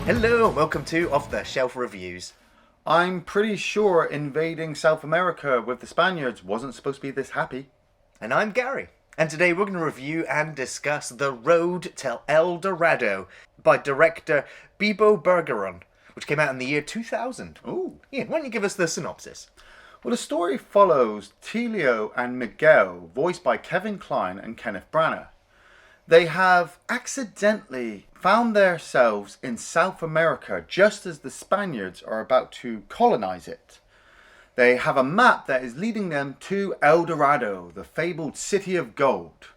Hello and welcome to Off the Shelf Reviews. I'm pretty sure invading South America with the Spaniards wasn't supposed to be this happy. And I'm Gary. And today we're going to review and discuss The Road to El Dorado by director Bibo Bergeron, which came out in the year 2000. Ooh. Iain, why don't you give us the synopsis? Well, the story follows Tulio and Miguel, voiced by Kevin Kline and Kenneth Branagh. They have accidentally found themselves in South America just as the Spaniards are about to colonize it. They have a map that is leading them to El Dorado, the fabled city of gold.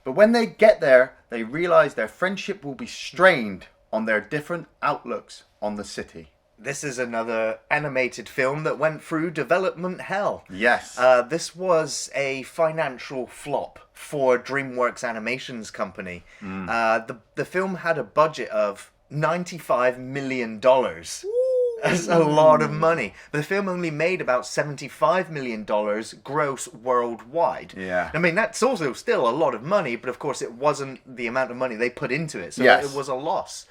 But when they get there, they realize their friendship will be strained on their different outlooks on the city. This is another animated film that went through development hell. Yes. This was a financial flop for DreamWorks Animations Company. The film had a budget of $95 million. That's a lot of money. But the film only made about $75 million gross worldwide. Yeah. I mean, that's also still a lot of money, but of course it wasn't the amount of money they put into it. So Yes. it was a loss.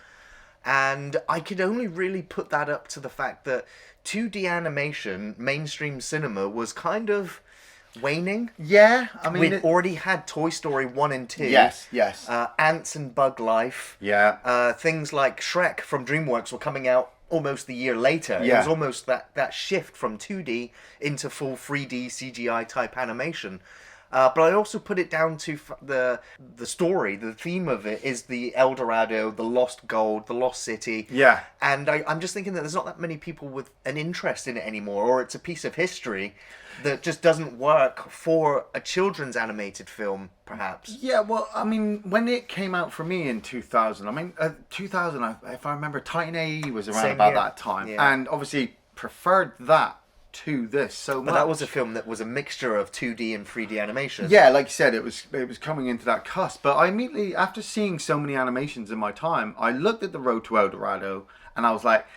And I could only really put that up to the fact that 2D animation, mainstream cinema, was kind of waning. Yeah, I mean... We'd already had Toy Story 1 and 2. Yes. Ants and Bug Life. Yeah. Things like Shrek from DreamWorks were coming out almost a year later. Yeah. It was almost that shift from 2D into full 3D CGI type animation. But I also put it down to the story, the theme of it is the El Dorado, the lost gold, the lost city. Yeah. And I'm just thinking that there's not that many people with an interest in it anymore, or it's a piece of history that just doesn't work for a children's animated film, perhaps. Yeah, well, I mean, when it came out for me in 2000, 2000, if I remember, Titan AE was around Same about year. that time. Yeah. And obviously preferred that to this so much. But that was a film that was a mixture of 2D and 3D animation. Yeah, like you said, it was coming into that cusp. But I immediately, after seeing so many animations in my time, I looked at The Road to El Dorado and I was like,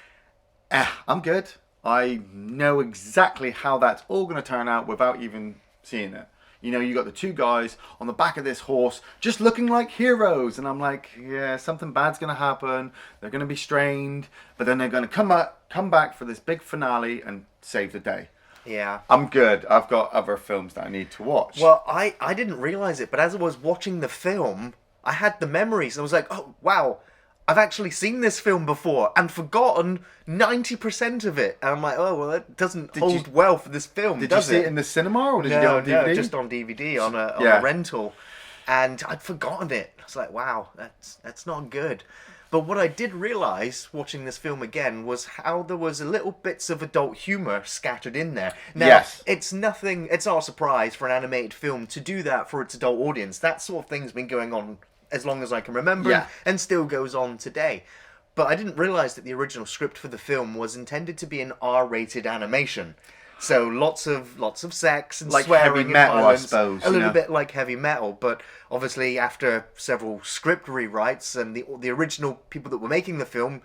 I'm good. I know exactly how that's all going to turn out without even seeing it. You know, you got the two guys on the back of this horse just looking like heroes. And I'm like, yeah, something bad's going to happen. They're going to be strained. But then they're going to come back for this big finale and save the day. Yeah. I'm good. I've got other films that I need to watch. Well, I didn't realise it, but as I was watching the film, I had the memories. And I was like, oh, wow, I've actually seen this film before and forgotten 90% of it. And I'm like, oh, well, that doesn't hold well for this film, Did does you see it in the cinema or did you get it on DVD? No, just on DVD, on Yeah. a rental. And I'd forgotten it. I was like, wow, that's not good. But what I did realise, watching this film again, was how there was little bits of adult humour scattered in there. Now, Yes. it's not a surprise for an animated film to do that for its adult audience. That sort of thing's been going on as long as I can remember, Yeah. and still goes on today. But I didn't realise that the original script for the film was intended to be an R-rated animation. So lots of sex and Like swearing heavy and metal, I violence. suppose, A you little know? bit like heavy metal, but obviously after several script rewrites and the original people that were making the film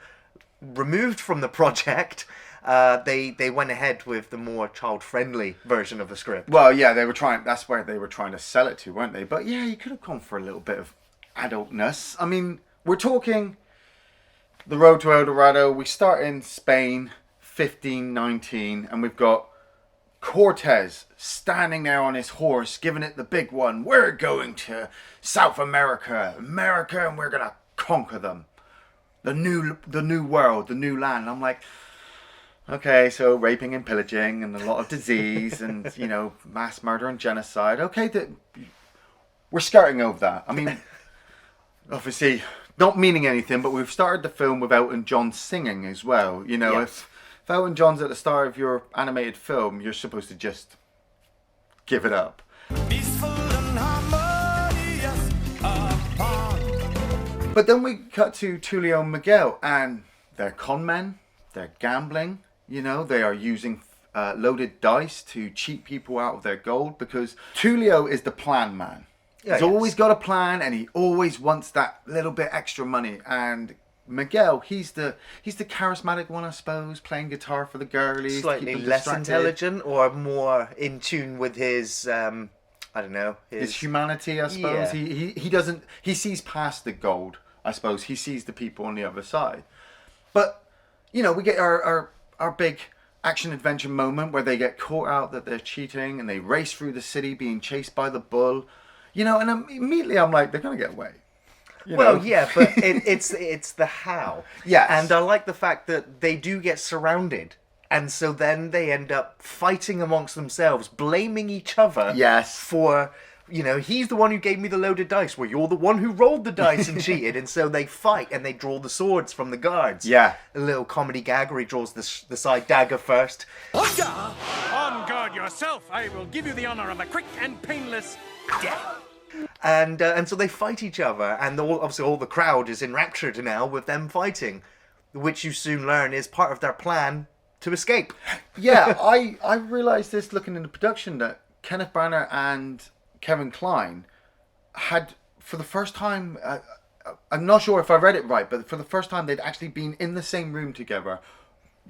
removed from the project, they went ahead with the more child-friendly version of the script. Well, yeah, that's where they were trying to sell it to, weren't they? But yeah, you could have gone for a little bit of adultness. I mean, we're talking The Road to El Dorado. We start in Spain, 1519, and we've got Cortez standing there on his horse, giving it the big one. We're going to South America, and we're gonna conquer them. The new world, the new land. I'm like, okay, so raping and pillaging and a lot of disease and, you know, mass murder and genocide. Okay, we're skirting over that. I mean, obviously, not meaning anything, but we've started the film with Elton John singing as well. You know, Yes. if Elton John's at the start of your animated film, you're supposed to just give it up. Peaceful and harmonious upon. But then we cut to Tulio and Miguel, and they're con men, they're gambling, you know, they are using loaded dice to cheat people out of their gold, because Tulio is the plan man. Yeah, He's yes. always got a plan, and he always wants that little bit extra money. And Miguel, he's the charismatic one, I suppose, playing guitar for the girlies. Slightly keep them less distracted. intelligent, or more in tune with his, I don't know, His humanity, I suppose. Yeah. He doesn't, he sees past the gold, I suppose. He sees the people on the other side. But, you know, we get our big action-adventure moment where they get caught out that they're cheating and they race through the city being chased by the bull. You know, and immediately I'm like, they're going to get away. Well, yeah, but it's the how. Yes. And I like the fact that they do get surrounded. And so then they end up fighting amongst themselves, blaming each other for, you know, he's the one who gave me the loaded dice. Well, you're the one who rolled the dice and cheated. And so they fight and they draw the swords from the guards. Yeah. A little comedy gag where he draws the side dagger first. On guard yourself. I will give you the honor of a quick and painless death. And so they fight each other. And obviously all the crowd is enraptured now with them fighting, which you soon learn is part of their plan to escape. Yeah, I realised this looking into production that Kenneth Branagh and Kevin Kline had, for the first time, I'm not sure if I read it right, but for the first time they'd actually been in the same room together,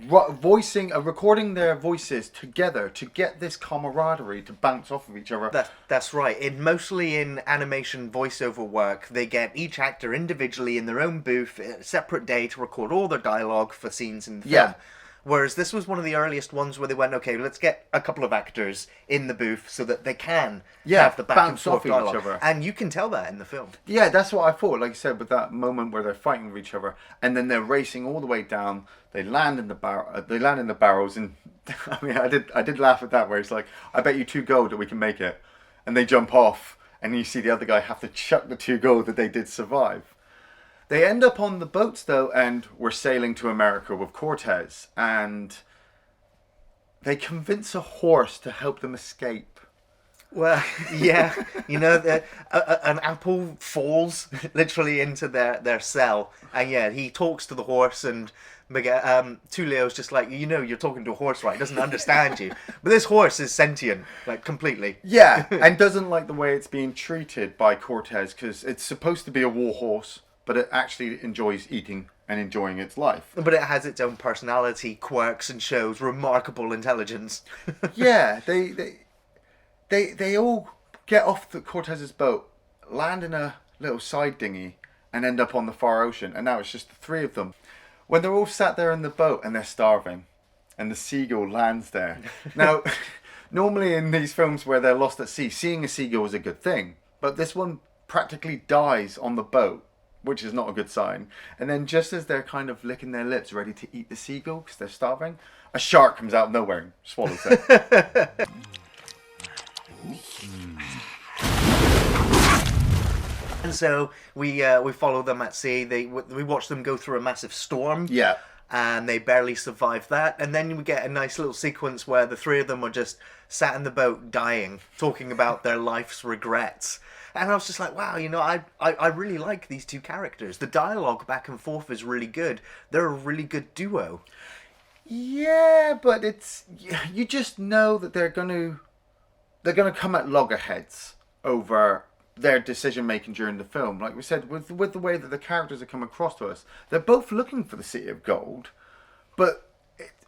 recording their voices together to get this camaraderie to bounce off of each other. That's right. Mostly in animation voiceover work, they get each actor individually in their own booth, a separate day to record all their dialogue for scenes in the film. Yeah. Whereas this was one of the earliest ones where they went, okay, let's get a couple of actors in the booth so that they can have the back and bounce forth off each dialogue. other. And you can tell that in the film. Yeah, that's what I thought. Like you said, with that moment where they're fighting with each other, and then they're racing all the way down. They land in the barrels, and I mean, I did laugh at that where it's like, I bet you 2 gold that we can make it, and they jump off, and you see the other guy have to chuck the 2 gold that they did survive. They end up on the boats though, and we're sailing to America with Cortez, and they convince a horse to help them escape. Well, yeah, you know, an apple falls literally into their cell, and yeah, he talks to the horse, and Tulio's just like, you know, you're talking to a horse, right? He doesn't understand you, but this horse is sentient, like completely. Yeah, and doesn't like the way it's being treated by Cortez because it's supposed to be a war horse, but it actually enjoys eating and enjoying its life. But it has its own personality, quirks, and shows remarkable intelligence. Yeah, they all get off the Cortez's boat, land in a little side dinghy, and end up on the far ocean. And now it's just the 3 of them. When they're all sat there in the boat and they're starving, and the seagull lands there. Now, normally in these films where they're lost at sea, seeing a seagull is a good thing. But this one practically dies on the boat, which is not a good sign. And then just as they're kind of licking their lips ready to eat the seagull because they're starving, a shark comes out of nowhere and swallows it. And so we follow them at sea. We watch them go through a massive storm. Yeah. And they barely survive that. And then we get a nice little sequence where the 3 of them are just sat in the boat dying, talking about their life's regrets. And I was just like, wow, you know, I really like these 2 characters. The dialogue back and forth is really good. They're a really good duo. Yeah, but you just know that they're gonna come at loggerheads over their decision making during the film. Like we said, with the way that the characters have come across to us, they're both looking for the City of Gold, but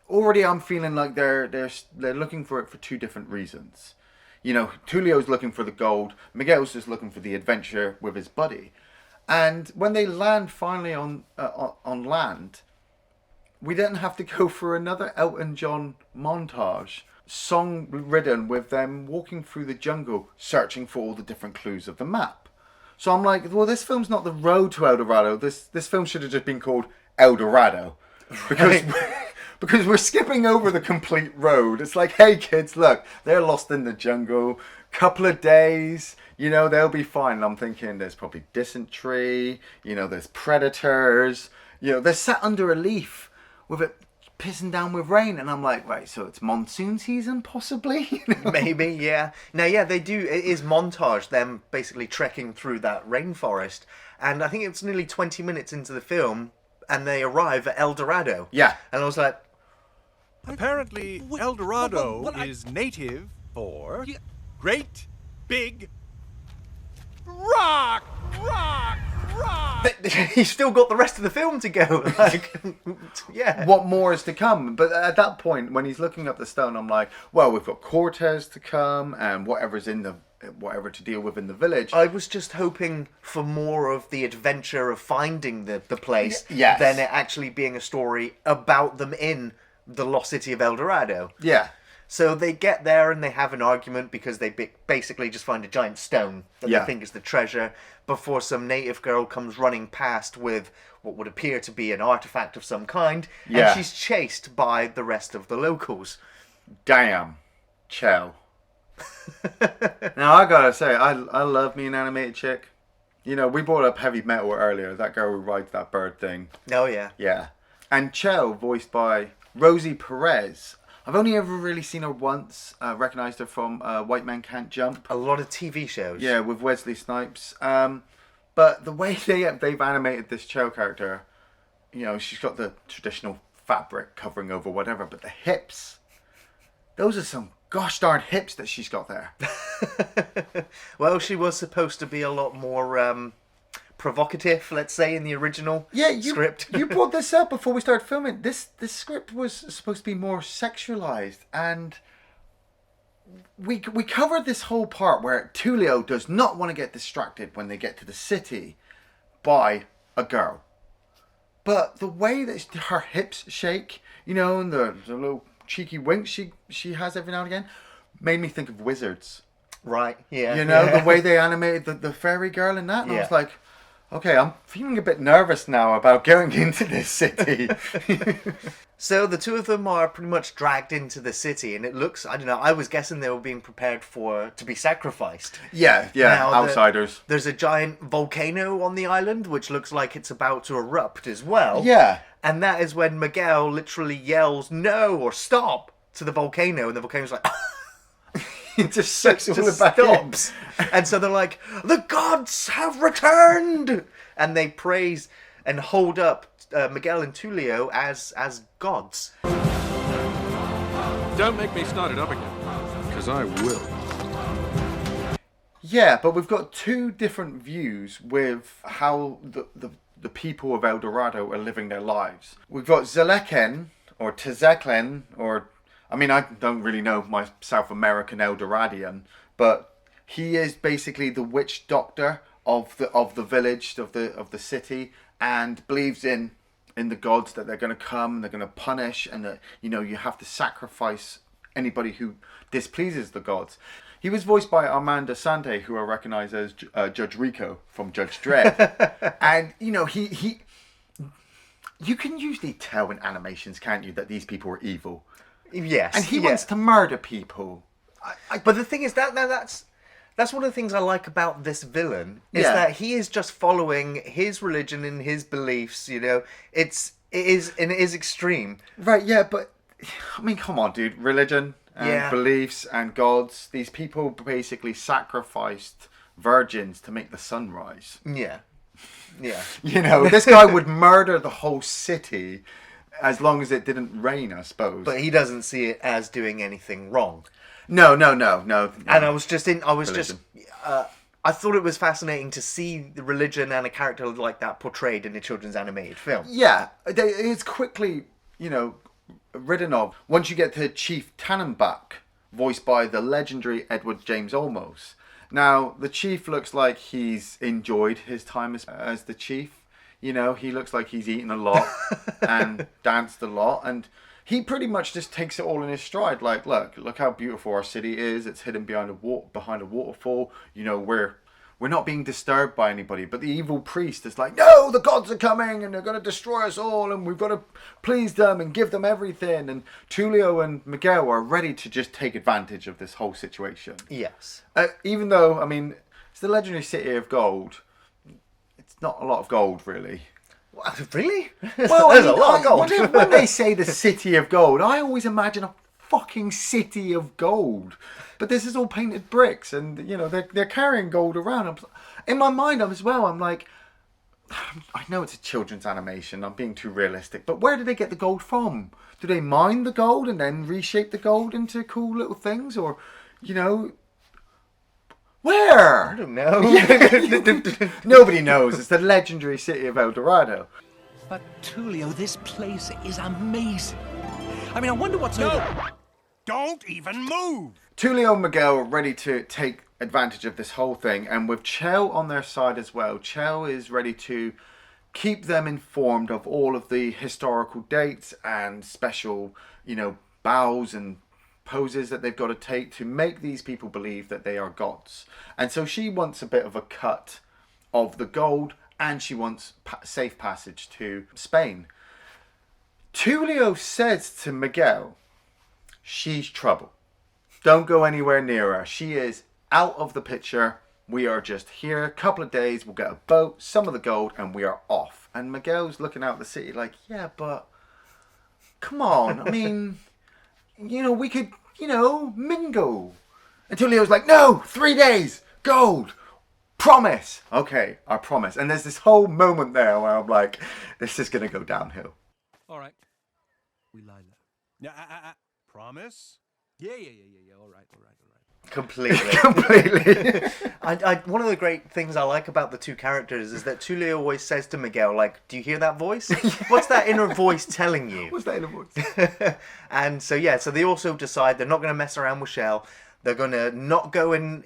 already I'm feeling like they're looking for it for 2 different reasons. You know, Tulio's looking for the gold, Miguel's just looking for the adventure with his buddy. And when they land finally on land, we then have to go for another Elton John montage, song ridden with them walking through the jungle, searching for all the different clues of the map. So I'm like, well, this film's not the road to El Dorado. This film should have just been called El Dorado. Because... Because we're skipping over the complete road. It's like, hey kids, look, they're lost in the jungle. Couple of days, you know, they'll be fine. And I'm thinking there's probably dysentery, you know, there's predators, you know, they're sat under a leaf with it pissing down with rain. And I'm like, right, so it's monsoon season possibly? You know? Maybe, yeah. Now, yeah, they do. It is montage, them basically trekking through that rainforest. And I think it's nearly 20 minutes into the film and they arrive at El Dorado. Yeah. And I was like, Apparently, El Dorado is native for great big rock. He's still got the rest of the film to go. Like, yeah. What more is to come? But at that point, when he's looking up the stone, I'm like, well, we've got Cortez to come and whatever to deal with in the village. I was just hoping for more of the adventure of finding the place Yes. than it actually being a story about them in the lost city of El Dorado. Yeah. So they get there and they have an argument because they basically just find a giant stone that they think is the treasure before some native girl comes running past with what would appear to be an artifact of some kind, Yeah. and she's chased by the rest of the locals. Damn. Chell. Now, I gotta say, I love me an animated chick. You know, we brought up Heavy Metal earlier, that girl who rides that bird thing. Oh, yeah. Yeah. And Chell, voiced by Rosie Perez. I've only ever really seen her once. Recognised her from White Men Can't Jump. A lot of TV shows. Yeah, with Wesley Snipes. But the way they've animated this Chell character, you know, she's got the traditional fabric covering over whatever, but the hips, those are some gosh darn hips that she's got there. Well, she was supposed to be a lot more provocative, let's say, in the original script. You brought this up before we started filming. This script was supposed to be more sexualized, and we covered this whole part where Tulio does not want to get distracted when they get to the city by a girl. But the way that her hips shake, you know, and the little cheeky wink she has every now and again, made me think of Wizards. Right, yeah. You know, the way they animated the fairy girl in that. And I was like, okay, I'm feeling a bit nervous now about going into this city. So the two of them are pretty much dragged into the city, and it looks, I don't know, I was guessing they were being prepared to be sacrificed. Yeah, Now, outsiders. There's a giant volcano on the island, which looks like it's about to erupt as well. Yeah. And that is when Miguel literally yells, no, or stop, to the volcano, and the volcano's like... It just sucks all just back stops. And so they're like, the gods have returned! And they praise and hold up Miguel and Tulio as gods. Don't make me start it up again, because I will. Yeah, but we've got two different views with how the people of El Dorado are living their lives. We've got Zeleken, or Tzeklen, or... I mean, I don't really know my South American Eldoradian, but he is basically the witch doctor of the village, of the city, and believes in the gods, that they're going to come and they're going to punish, and that, you know, you have to sacrifice anybody who displeases the gods. He was voiced by Armando Sante, who I recognise as Judge Rico from Judge Dredd. And, you know, he you can usually tell in animations, can't you, that these people are evil. Yes. And he wants to murder people. But the thing is, that's one of the things I like about this villain, is that he is just following his religion and his beliefs, you know. It is extreme. Right, yeah, but, I mean, come on, dude. Religion and beliefs and gods. These people basically sacrificed virgins to make the sun rise. Yeah. Yeah. You know, this guy would murder the whole city as long as it didn't rain, I suppose. But he doesn't see it as doing anything wrong. No. And I thought it was fascinating to see the religion and a character like that portrayed in a children's animated film. Yeah, it's quickly, you know, ridden of. Once you get to Chief Tannenbach, voiced by the legendary Edward James Olmos. Now, the chief looks like he's enjoyed his time as the chief. You know, he looks like he's eaten a lot and danced a lot, and he pretty much just takes it all in his stride. Like, look how beautiful our city is. It's hidden behind a waterfall. You know, we're not being disturbed by anybody. But the evil priest is like, no, the gods are coming and they're going to destroy us all, and we've got to please them and give them everything. And Tulio and Miguel are ready to just take advantage of this whole situation. Yes. Even though, I mean, it's the legendary city of gold. Not a lot of gold, really. What, really? Well, There's a lot of gold. When they say the city of gold, I always imagine a fucking city of gold. But this is all painted bricks, and you know they're carrying gold around. In my mind, I'm like, I know it's a children's animation. I'm being too realistic, but where do they get the gold from? Do they mine the gold and then reshape the gold into cool little things, or, you know? Where? I don't know. Nobody knows. It's the legendary city of El Dorado. But Tulio, this place is amazing. I mean, I wonder what's No! over. Don't even move! Tulio and Miguel are ready to take advantage of this whole thing, and with Chell on their side as well. Chell is ready to keep them informed of all of the historical dates and special, bows and poses that they've got to take to make these people believe that they are gods. And so she wants a bit of a cut of the gold, and she wants safe passage to Spain. Tulio says to Miguel, she's trouble. Don't go anywhere near her. She is out of the picture. We are just here. A couple of days, we'll get a boat, some of the gold, and we are off. And Miguel's looking out the city like, yeah, but come on. I mean, we could, mingle. And Tulio's like, no, 3 days, gold, promise. Okay, I promise. And there's this whole moment there where I'm like, this is going to go downhill. All right. We lie low. Yeah, promise? Yeah. All right. Completely. One of the great things I like about the two characters is that Tulio always says to Miguel, like, do you hear that voice? What's that inner voice telling you? What's that inner voice? And so they also decide they're not going to mess around with Shell. They're going to not go in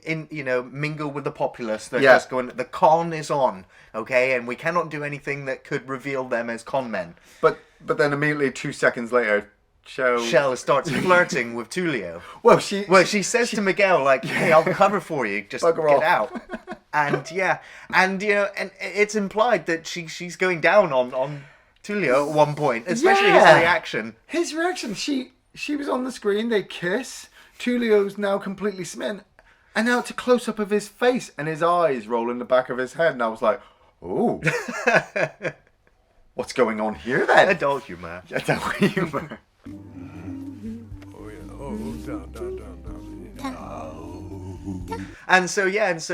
mingle with the populace. They're just going, the con is on, okay? And we cannot do anything that could reveal them as con men. But then immediately 2 seconds later, Shell starts flirting with Tulio. Well, she says to Miguel, like, hey, I'll cover for you. Just Bugger get off. out. And it's implied that she's going down on Tulio at one point, especially his reaction. His reaction, she was on the screen, they kiss. Tulio's now completely smitten. And now it's a close-up of his face and his eyes roll in the back of his head. And I was like, oh. What's going on here then? Adult humor. Adult humor. Oh, yeah. Oh, down. And so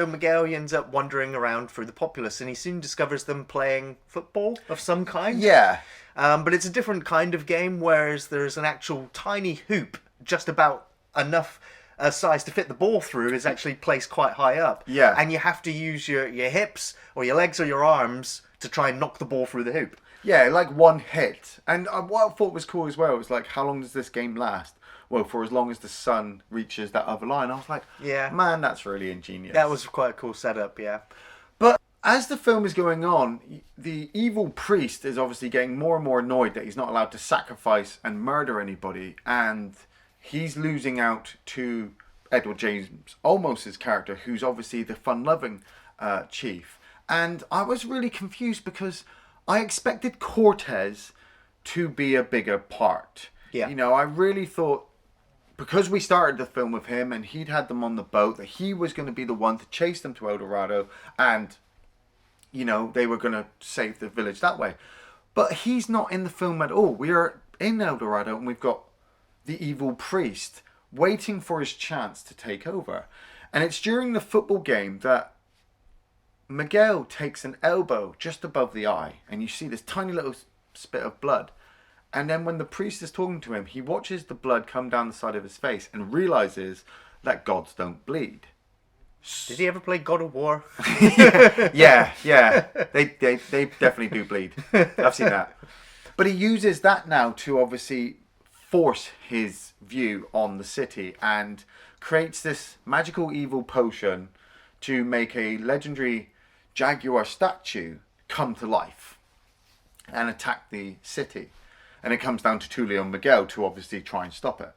Miguel ends up wandering around through the populace, and he soon discovers them playing football of some kind. Yeah. But it's a different kind of game, whereas there's an actual tiny hoop, just about enough size to fit the ball through, is actually placed quite high up. Yeah. And you have to use your hips or your legs or your arms to try and knock the ball through the hoop. Yeah, like one hit. And what I thought was cool as well was like, how long does this game last? Well, for as long as the sun reaches that other line. I was like, man, that's really ingenious. That was quite a cool setup, yeah. But as the film is going on, the evil priest is obviously getting more and more annoyed that he's not allowed to sacrifice and murder anybody. And he's losing out to Edward James Olmos's character, who's obviously the fun-loving chief. And I was really confused because I expected Cortez to be a bigger part. Yeah. I really thought, because we started the film with him and he'd had them on the boat, that he was going to be the one to chase them to El Dorado and, they were going to save the village that way. But he's not in the film at all. We are in El Dorado and we've got the evil priest waiting for his chance to take over. And it's during the football game that Miguel takes an elbow just above the eye, and you see this tiny little spit of blood. And then when the priest is talking to him, he watches the blood come down the side of his face and realizes that gods don't bleed. Did he ever play God of War? Yeah. They definitely do bleed. I've seen that. But he uses that now to obviously force his view on the city and creates this magical evil potion to make a legendary jaguar statue come to life and attack the city. And it comes down to Tulio and Miguel to obviously try and stop it.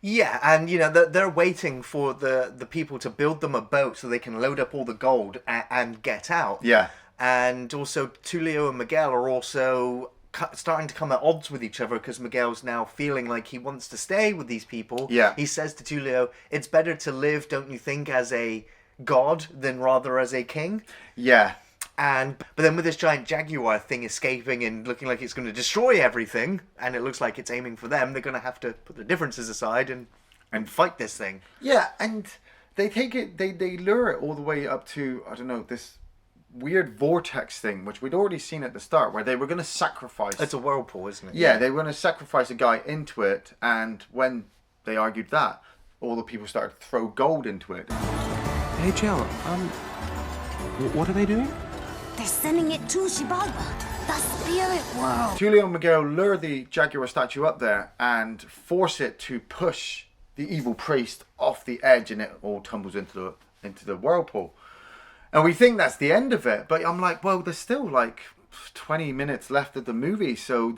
Yeah, and they're waiting for the people to build them a boat so they can load up all the gold and get out. Yeah. And also Tulio and Miguel are also starting to come at odds with each other because Miguel's now feeling like he wants to stay with these people. Yeah. He says to Tulio, it's better to live, don't you think, as a god than rather as a king? Yeah. But then with this giant jaguar thing escaping and looking like it's going to destroy everything, and it looks like it's aiming for them, they're going to have to put their differences aside and fight this thing. Yeah, and they take it, they lure it all the way up to, I don't know, this weird vortex thing, which we'd already seen at the start, where they were going to sacrifice. It's a whirlpool, isn't it? Yeah, they were going to sacrifice a guy into it, and when they argued that, all the people started to throw gold into it. Hey, Chell, what are they doing? They're sending it to Xibalba, the spirit world. Tulio and Miguel lure the Jaguar statue up there and force it to push the evil priest off the edge, and it all tumbles into the whirlpool. And we think that's the end of it, but I'm like, well, there's still like 20 minutes left of the movie, so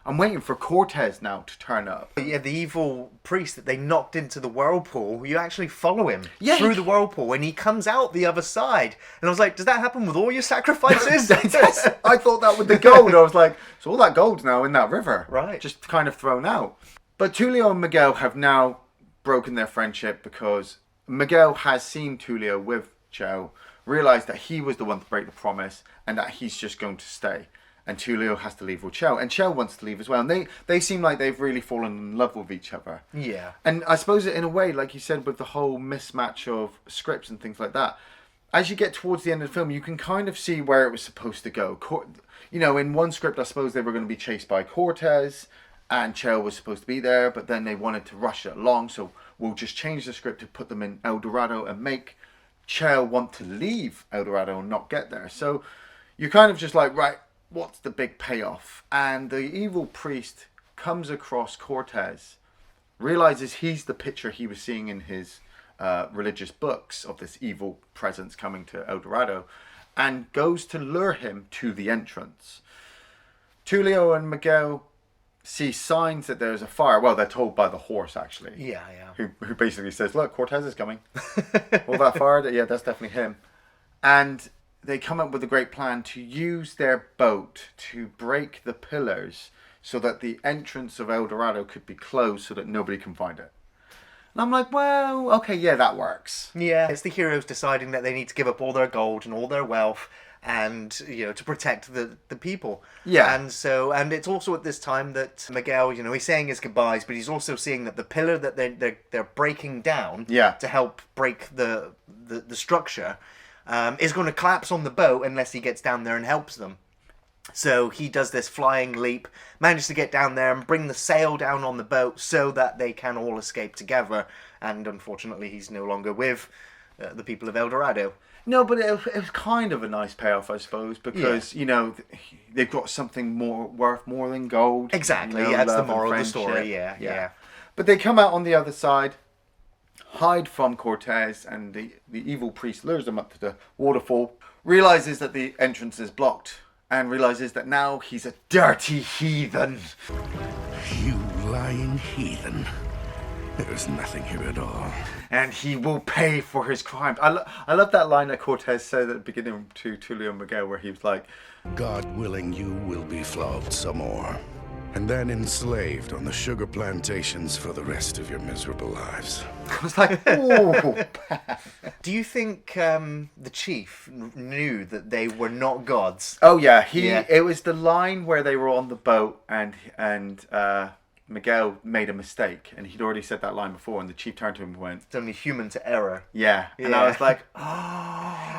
I'm waiting for Cortez now to turn up. Yeah, the evil priest that they knocked into the whirlpool, you actually follow him he- through the whirlpool and he comes out the other side. And I was like, does that happen with all your sacrifices? I thought that with the gold. I was like, so all that gold's now in that river. Right. Just kind of thrown out. But Tulio and Miguel have now broken their friendship because Miguel has seen Tulio with Chell, realised that he was the one to break the promise and that he's just going to stay. And Tulio has to leave with Chell. And Chell wants to leave as well. And they seem like they've really fallen in love with each other. Yeah. And I suppose in a way, like you said, with the whole mismatch of scripts and things like that, as you get towards the end of the film, you can kind of see where it was supposed to go. In one script, I suppose they were going to be chased by Cortez and Chell was supposed to be there, but then they wanted to rush it along. So we'll just change the script to put them in El Dorado and make Chell want to leave El Dorado and not get there. So you're kind of just like, right, what's the big payoff? And the evil priest comes across Cortez, realizes he's the picture he was seeing in his religious books of this evil presence coming to El Dorado, and goes to lure him to the entrance. Tulio and Miguel see signs that there's a fire. Well, they're told by the horse, actually. Yeah. Who basically says, look, Cortez is coming. All that fire, yeah, that's definitely him. And they come up with a great plan to use their boat to break the pillars so that the entrance of El Dorado could be closed so that nobody can find it. And I'm like, well, okay, yeah, that works. Yeah. It's the heroes deciding that they need to give up all their gold and all their wealth and, to protect the people. Yeah. And it's also at this time that Miguel, he's saying his goodbyes, but he's also seeing that the pillar that they're breaking down to help break the structure is going to collapse on the boat unless he gets down there and helps them. So he does this flying leap, manages to get down there and bring the sail down on the boat so that they can all escape together. And unfortunately, he's no longer with the people of El Dorado. No, but it was kind of a nice payoff, I suppose, because, they've got something worth more than gold. Exactly, that's the love and moral of the friendship. story, yeah. But they come out on the other side, hide from Cortez, and the evil priest lures them up to the waterfall, realizes that the entrance is blocked, and realizes that now he's a dirty heathen. You lying heathen. There's nothing here at all. And he will pay for his crimes. I love that line that Cortez said at the beginning to Tulio and Miguel, where he was like, God willing, you will be flogged some more. And then enslaved on the sugar plantations for the rest of your miserable lives. I was like, oh. Do you think the chief knew that they were not gods? Oh yeah, it was the line where they were on the boat and Miguel made a mistake, and he'd already said that line before, and the chief turned to him and went, It's only human to error. yeah. And Yeah. I was like,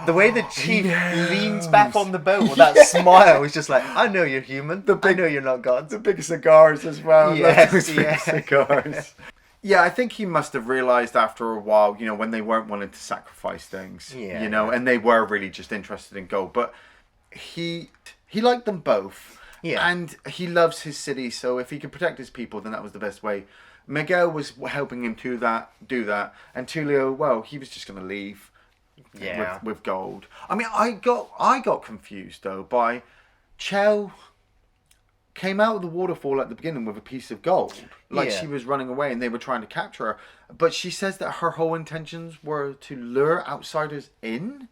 The way the chief leans back on the boat with that smile, he's just like, I know you're human. I know you're not gods. the big cigars as well. Yes, Those big yeah. cigars. Yeah, I think he must have realised after a while, when they weren't wanting to sacrifice things, and they were really just interested in gold. But he liked them both. Yeah. And he loves his city, so if he could protect his people, then that was the best way. Miguel was helping him do that, and Tulio, well, he was just going to leave with gold. I mean, I got confused, though, by Chell came out of the waterfall at the beginning with a piece of gold. Like she was running away and they were trying to capture her. But she says that her whole intentions were to lure outsiders in.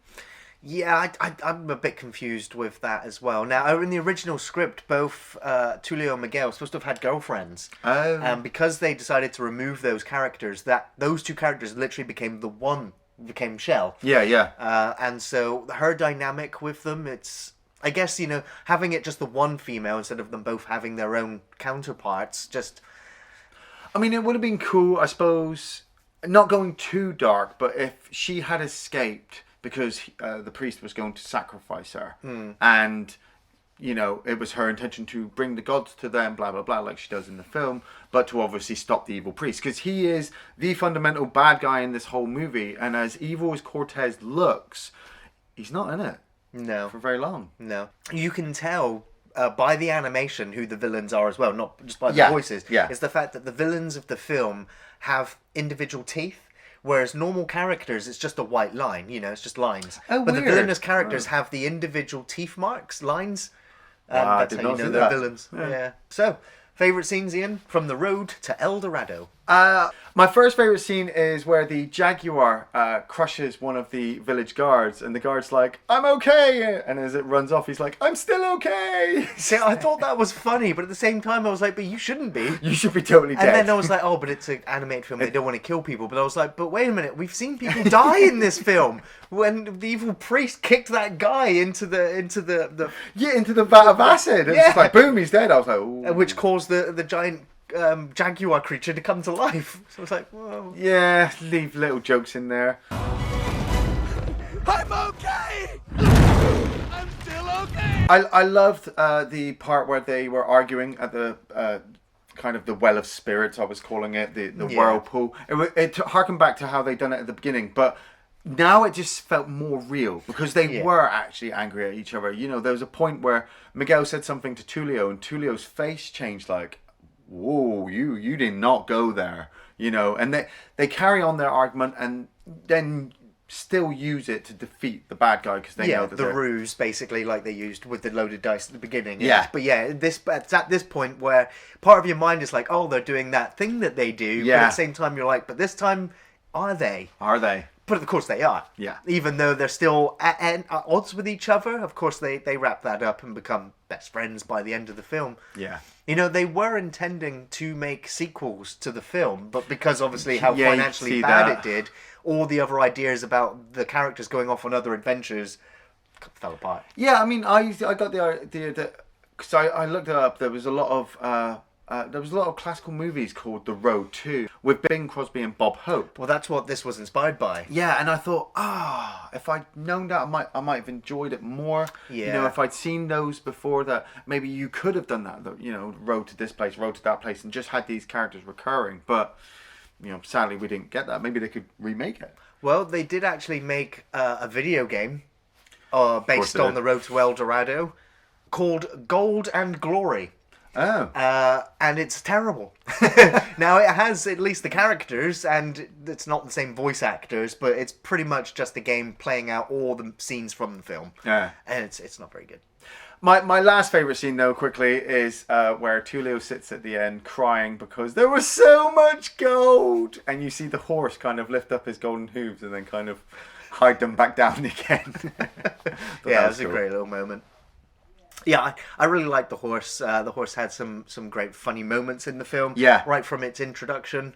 Yeah, I'm a bit confused with that as well. Now, in the original script, both Tulio and Miguel were supposed to have had girlfriends. Oh. Because they decided to remove those characters, those two characters literally became Shell. Yeah. And so her dynamic with them, it's, I guess, having it just the one female instead of them both having their own counterparts, just... I mean, it would have been cool, I suppose, not going too dark, but if she had escaped because the priest was going to sacrifice her, and you know, it was her intention to bring the gods to them, blah, blah, blah, like she does in the film, but to obviously stop the evil priest. Because he is the fundamental bad guy in this whole movie. And as evil as Cortez looks, he's not in it. No. For very long. No. You can tell by the animation who the villains are as well, not just by the voices. Yeah. It's the fact that the villains of the film have individual teeth. Whereas normal characters, it's just a white line, you know, it's just lines. Oh, but weird. the villainous characters have the individual teeth marks, lines. I That's did how you not know see they're that. villains. Yeah. So, favourite scenes, Ian? From the road to El Dorado. My first favourite scene is where the Jaguar crushes one of the village guards, and the guard's like, I'm okay! And as it runs off, he's like, I'm still okay! See, I thought that was funny, but at the same time I was like, but you shldn't be. You should be totally dead. And then I was like, oh, but it's an animated film, they don't want to kill people. But I was like, but wait a minute, we've seen people die in this film. When the evil priest kicked that guy into the Yeah, into the vat of acid. It's just like, boom, he's dead. I was like, ooh. which caused the giant jaguar creature to come to life. So I was like, whoa. Yeah, leave little jokes in there. I'm okay! I'm still okay! I loved the part where they were arguing at the kind of the well of spirits, I was calling it, the whirlpool. It harkened back to how they done it at the beginning, but now it just felt more real because they were actually angry at each other. You know, there was a point where Miguel said something to Tulio, and Tulio's face changed like, whoa, you did not go there, you know. And they carry on their argument and then still use it to defeat the bad guy because they know that the ruse basically, like they used with the loaded dice at the beginning. Yeah. But yeah, it's at this point where part of your mind is like, oh, they're doing that thing that they do. Yeah. But at the same time, you're like, but this time, are they? Are they? But of course they are. Yeah. Even though they're still at odds with each other, of course they wrap that up and become best friends by the end of the film. Yeah. You know, they were intending to make sequels to the film, but because obviously how Yeah, you financially see bad that. it did, all the other ideas about the characters going off on other adventures fell apart. Yeah, I mean, I got the idea that because I looked it up. There was a lot of classical movies called The Road to with Bing Crosby and Bob Hope. Well, that's what this was inspired by. Yeah, and I thought, if I'd known that, I might have enjoyed it more. Yeah. You know, if I'd seen those before, that maybe you could have done that. You know, road to this place, road to that place, and just had these characters recurring. But you know, sadly, we didn't get that. Maybe they could remake it. Well, they did actually make a video game based they on did. the Road to El Dorado called Gold and Glory. Oh. And it's terrible. Now, it has at least the characters, and it's not the same voice actors, but it's pretty much just the game playing out all the scenes from the film. Yeah. And it's not very good. My last favourite scene, though, quickly, is where Tulio sits at the end crying because there was so much gold. And you see the horse kind of lift up his golden hooves and then kind of hide them back down again. Yeah, it was a great little moment. Yeah, I really liked the horse. The horse had some great funny moments in the film. Yeah. Right from its introduction,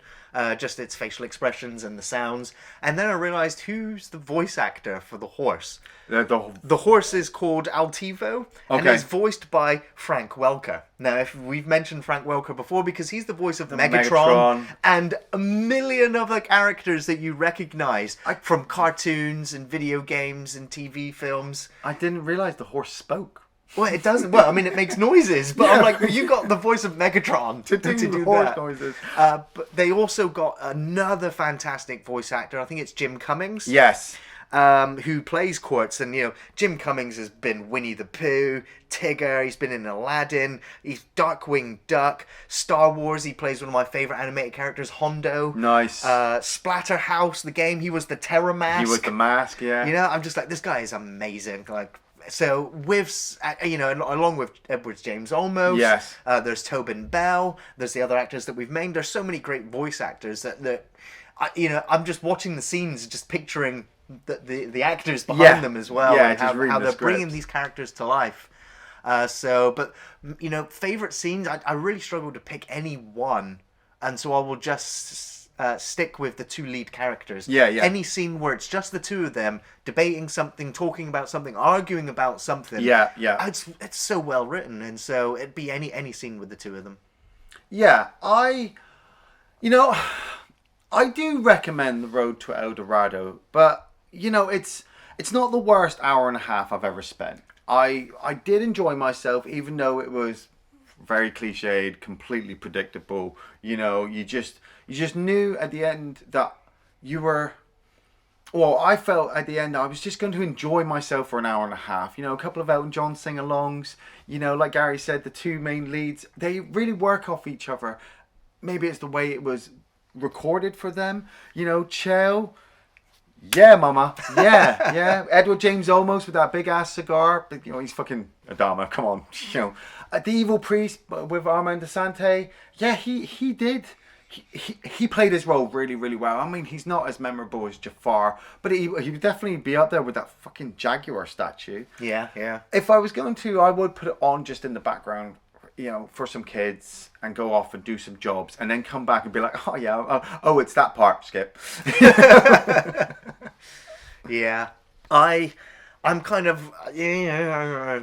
just its facial expressions and the sounds. And then I realised who's the voice actor for the horse. The horse is called Altivo, and Okay. is voiced by Frank Welker. Now, if we've mentioned Frank Welker before because he's the voice of Megatron and a million other characters that you recognise from cartoons and video games and TV films. I didn't realise the horse spoke. Well, it doesn't. Well, I mean, it makes noises, but I'm like, you got the voice of Megatron to do horse that. noises. But they also got another fantastic voice actor. I think it's Jim Cummings. Yes. Who plays Quartz, and you know, Jim Cummings has been Winnie the Pooh, Tigger, he's been in Aladdin, he's Darkwing Duck, Star Wars, he plays one of my favourite animated characters, Hondo. Nice. Splatterhouse, the game, he was the Terror Mask. He was the mask, yeah. You know, I'm just like, this guy is amazing. Like, so with, you know, along with Edward James Olmos, Yes. There's Tobin Bell, there's the other actors that we've named. There's so many great voice actors that you know, I'm just watching the scenes, just picturing the actors behind them as well, Yeah, and just reading how the they're script. bringing these characters to life. But you know, favorite scenes, I really struggle to pick any one, and so I will just stick with the two lead characters. Yeah. Any scene where it's just the two of them debating something, talking about something, arguing about something. Yeah. It's so well written, and so it'd be any scene with the two of them. Yeah, I do recommend The Road to El Dorado, but, you know, it's not the worst hour and a half I've ever spent. I did enjoy myself, even though it was very cliched, completely predictable. You know, you just knew at the end that you were. Well, I felt at the end I was just going to enjoy myself for an hour and a half. You know, a couple of Elton John sing-alongs. You know, like Gary said, the two main leads, they really work off each other. Maybe it's the way it was recorded for them. You know, Chell, yeah, mama, yeah, yeah. Edward James Olmos with that big-ass cigar. But, you know, he's fucking Adama, come on. You know, the evil priest with Armand Desante, yeah, he did. He played his role really, really well. I mean, he's not as memorable as Jafar, but he would definitely be up there with that fucking Jaguar statue. Yeah, yeah. If I was going to, I would put it on just in the background, you know, for some kids and go off and do some jobs and then come back and be like, oh, yeah, oh it's that part, Skip. Yeah. I'm kind of,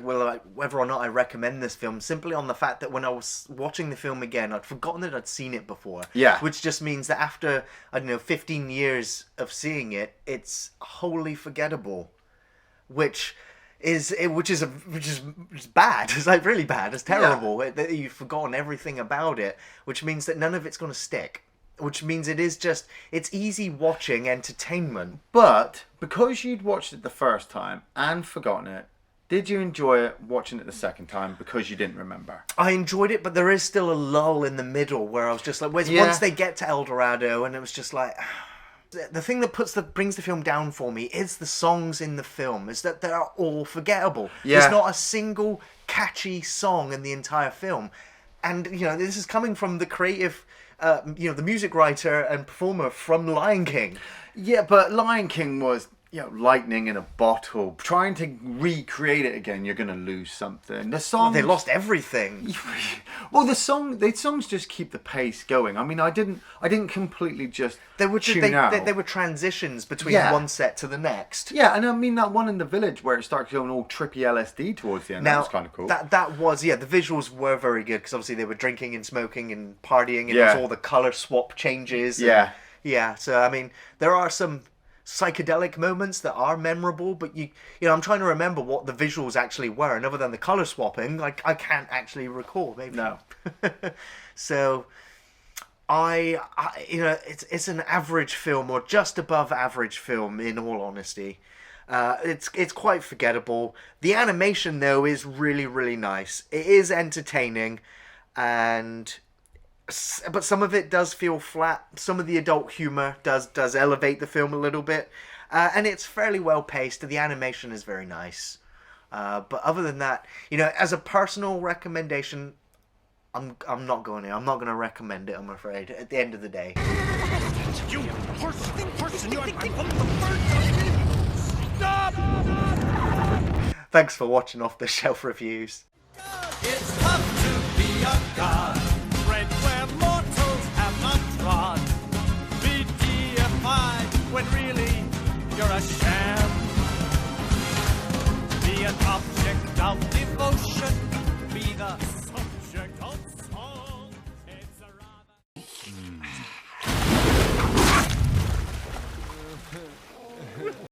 well, whether or not I recommend this film, simply on the fact that when I was watching the film again, I'd forgotten that I'd seen it before. Yeah. Which just means that after, 15 years of seeing it, it's wholly forgettable. Which is bad. It's like really bad. It's terrible. Yeah. You've forgotten everything about it, which means that none of it's going to stick. Which means it's easy watching entertainment. But because you'd watched it the first time and forgotten it, did you enjoy it watching it the second time because you didn't remember? I enjoyed it, but there is still a lull in the middle where I was just like, once they get to El Dorado, and it was just like, the thing that brings the film down for me is the songs in the film, is that they're all forgettable. Yeah. There's not a single catchy song in the entire film. And, this is coming from the creative, the music writer and performer from Lion King. Yeah, but Lion King was, lightning in a bottle. Trying to recreate it again, you're going to lose something. The song, they lost everything. Well, the songs just keep the pace going. I mean, I didn't completely just tune out. They were transitions between one set to the next. Yeah, and I mean that one in the village where it started going all trippy LSD towards the end. That was kind of cool. That was, the visuals were very good because obviously they were drinking and smoking and partying, and it was all the colour swap changes. Yeah, so I mean, there are some psychedelic moments that are memorable, but I'm trying to remember what the visuals actually were, and other than the color swapping, I can't actually recall. Maybe no. So it's an average film, or just above average film, in all honesty. It's quite forgettable. The animation though is really, really nice. It is entertaining, but some of it does feel flat. Some of the adult humor does elevate the film a little bit, and it's fairly well paced. The animation is very nice, but other than that, as a personal recommendation, I'm not going to recommend it. I'm afraid. At the end of the day, you person, you are one of the birds. Stop! Thanks for watching Off the Shelf Reviews. It's tough to be a god. Where mortals have not trod. Be deified when really you're a sham. Be an object of devotion.